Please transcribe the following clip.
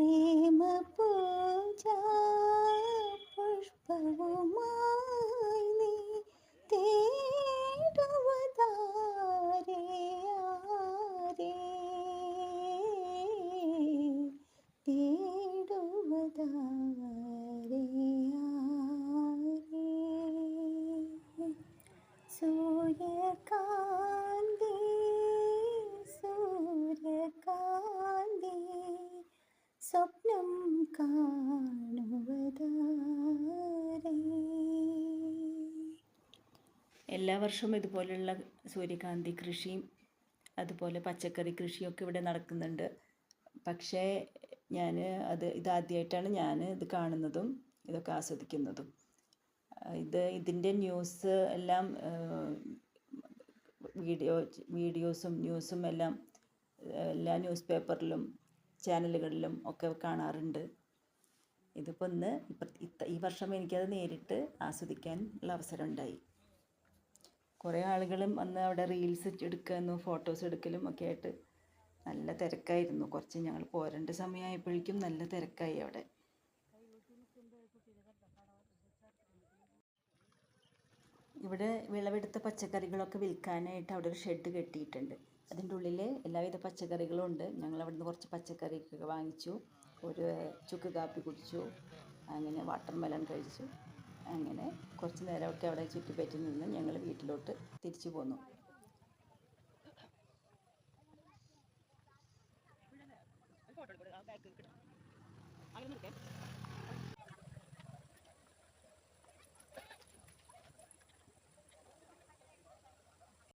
പ്രേമ പൂജാ പുഷ്പവുമായി നീ തേടുവതാരേ ആരേ തേടുവതാരേ ആരേ സൂര്യകാന്തി സൂര്യകാന്തി സ്വപ്നം കാണുവതാരേ. എല്ലാ വർഷവും ഇതുപോലുള്ള സൂര്യകാന്തി കൃഷിയും അതുപോലെ പച്ചക്കറി കൃഷിയൊക്കെ ഇവിടെ നടക്കുന്നുണ്ട്. പക്ഷേ ഇതാദ്യമായിട്ടാണ് ഞാൻ ഇത് കാണുന്നതും ഇതൊക്കെ ആസ്വദിക്കുന്നതും. ഇതിൻ്റെ ന്യൂസ് എല്ലാം വീഡിയോസും ന്യൂസും എല്ലാം എല്ലാ ന്യൂസ് പേപ്പറിലും ചാനലുകളിലും ഒക്കെ കാണാറുണ്ട്. ഇതിപ്പോൾ ഈ വർഷം എനിക്കത് നേരിട്ട് ആസ്വദിക്കാനുള്ള അവസരം ഉണ്ടായി. കുറേ ആളുകളും വന്ന് അവിടെ റീൽസ് എടുക്കാനും ഫോട്ടോസ് എടുക്കലും ഒക്കെ ആയിട്ട് നല്ല തിരക്കായിരുന്നു. കുറച്ച് ഞങ്ങൾ പോരേണ്ട സമയമായപ്പോഴേക്കും നല്ല തിരക്കായി അവിടെ. ഇവിടെ വിളവെടുത്ത പച്ചക്കറികളൊക്കെ വിൽക്കാനായിട്ട് അവിടെ ഒരു ഷെഡ് കെട്ടിയിട്ടുണ്ട്. അതിൻ്റെ ഉള്ളിൽ എല്ലാവിധ പച്ചക്കറികളും ഉണ്ട്. ഞങ്ങൾ അവിടുന്ന് കുറച്ച് പച്ചക്കറിയൊക്കെ വാങ്ങിച്ചു. ഒരു ചുക്ക് കാപ്പി കുടിച്ചു, അങ്ങനെ വാട്ടർ മെലൺ കഴിച്ചു. അങ്ങനെ കുറച്ച് നേരമൊക്കെ അവിടെ ചുറ്റിപ്പറ്റി നിന്ന് ഞങ്ങൾ വീട്ടിലോട്ട് തിരിച്ചു പോന്നു.